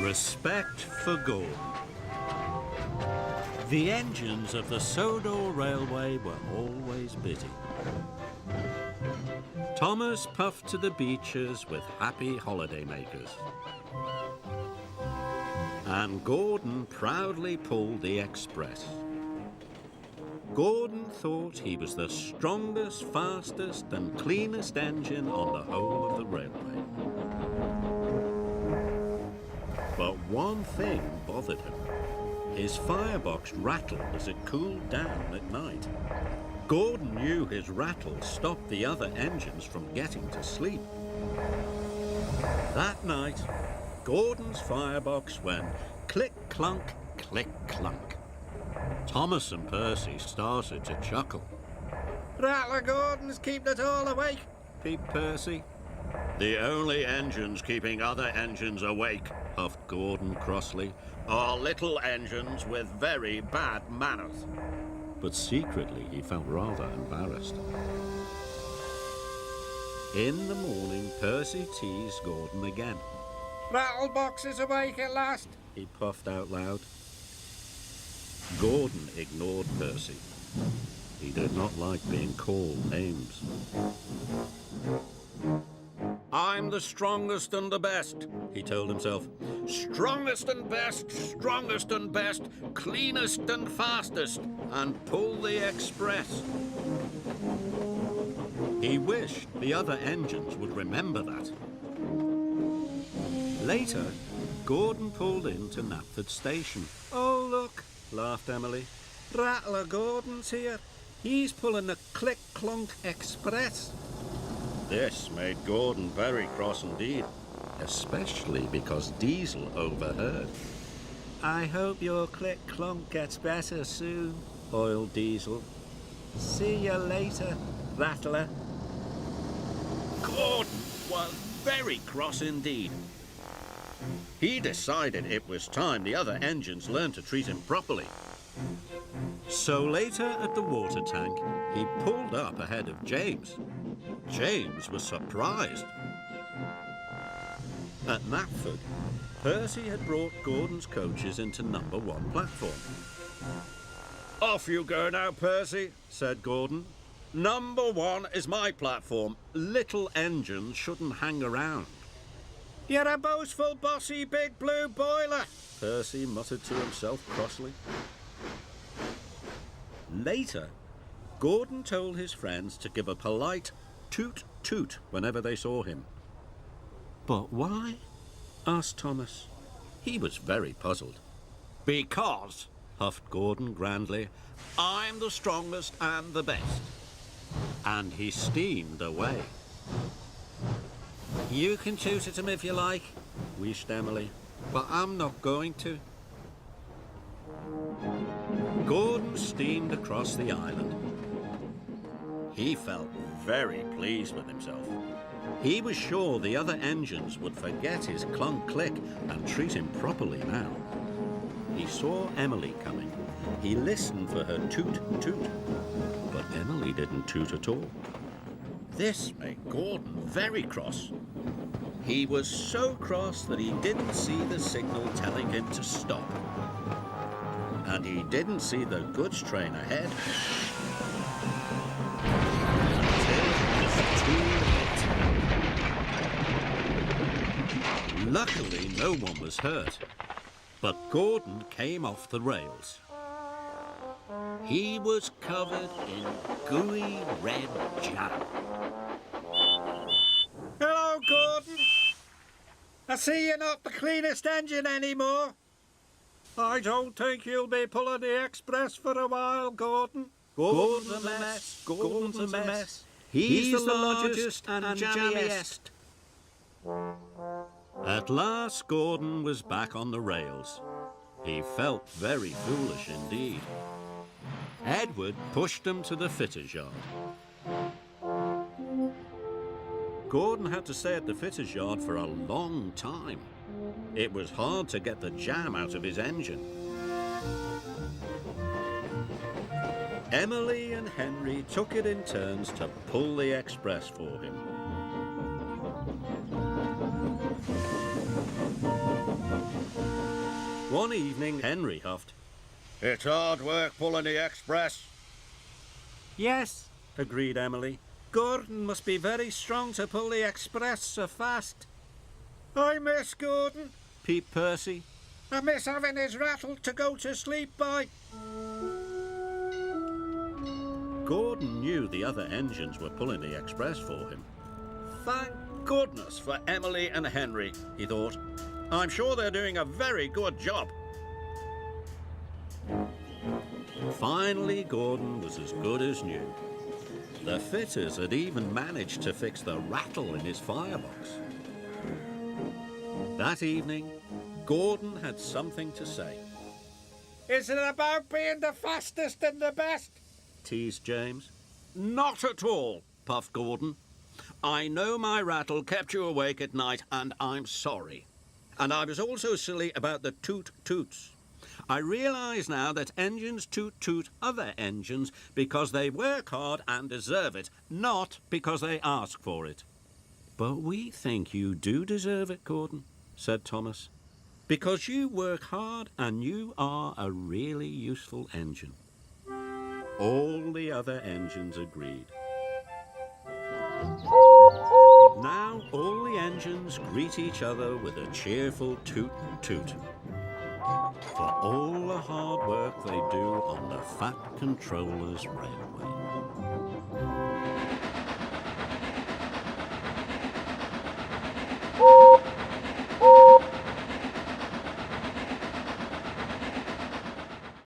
Respect for Gordon. The engines of the Sodor Railway were always busy. Thomas puffed to the beaches with happy holidaymakers. And Gordon proudly pulled the express. Gordon thought he was the strongest, fastest and cleanest engine on the whole of the railway. But one thing bothered him. His firebox rattled as it cooled down at night. Gordon knew his rattle stopped the other engines from getting to sleep. That night, Gordon's firebox went click-clunk, click-clunk. Thomas and Percy started to chuckle. Rattler Gordon's keeping it all awake, peeped Percy. The only engines keeping other engines awake, puffed Gordon crossly, are little engines with very bad manners. But secretly he felt rather embarrassed. In the morning, Percy teased Gordon again. Rattlebox is awake at last, he puffed out loud. Gordon ignored Percy. He did not like being called names. I'm the strongest and the best, he told himself. Strongest and best, cleanest and fastest, and pull the express. He wished the other engines would remember that. Later, Gordon pulled into Knapford Station. Oh, look, laughed Emily. Rattler Gordon's here. He's pulling the click-clunk express. This made Gordon very cross indeed, especially because Diesel overheard. I hope your click-clunk gets better soon, oiled Diesel. See you later, Rattler. Gordon was very cross indeed. He decided it was time the other engines learned to treat him properly. So later at the water tank, he pulled up ahead of James. James was surprised. At Knapford, Percy had brought Gordon's coaches into number 1 platform. Off you go now, Percy, said Gordon. Number 1 is my platform. Little engines shouldn't hang around. You're a boastful, bossy, big blue boiler, Percy muttered to himself crossly. Later, Gordon told his friends to give a polite toot-toot whenever they saw him. But why? Asked Thomas. He was very puzzled. Because, puffed Gordon grandly, I'm the strongest and the best. And he steamed away. You can toot at him if you like, wheezed Emily. but I'm not going to. Gordon steamed across the island. He felt very pleased with himself. He was sure the other engines would forget his clunk-click and treat him properly now. He saw Emily coming. He listened for her toot-toot, but Emily didn't toot at all. This made Gordon very cross. He was so cross that he didn't see the signal telling him to stop. And he didn't see the goods train ahead. Luckily, no one was hurt, but Gordon came off the rails. He was covered in gooey red jam. Hello, Gordon. I see you're not the cleanest engine anymore. I don't think you'll be pulling the express for a while, Gordon. Gordon's a mess. Gordon's a mess. He's the largest and jammiest. At last, Gordon was back on the rails. He felt very foolish indeed. Edward pushed him to the fitter's yard. Gordon had to stay at the fitter's yard for a long time. It was hard to get the jam out of his engine. Emily and Henry took it in turns to pull the express for him. One evening, Henry huffed. It's hard work pulling the express. Yes, Agreed Emily. Gordon must be very strong to pull the express so fast. I miss Gordon. Peeped Percy. I miss having his rattle to go to sleep by. Gordon knew the other engines were pulling the express for him. Thank goodness for Emily and Henry, he thought. I'm sure they're doing a very good job. Finally, Gordon was as good as new. The fitters had even managed to fix the rattle in his firebox. That evening, Gordon had something to say. Is it about being the fastest and the best? Teased James. Not at all, puffed Gordon. I know my rattle kept you awake at night, and I'm sorry. And I was also silly about the toot-toots. I realise now that engines toot-toot other engines because they work hard and deserve it, not because they ask for it. But we think you do deserve it, Gordon, said Thomas, because you work hard and you are a really useful engine. All the other engines agreed. Now all the engines greet each other with a cheerful toot-toot for all the hard work they do on the Fat Controller's Railway.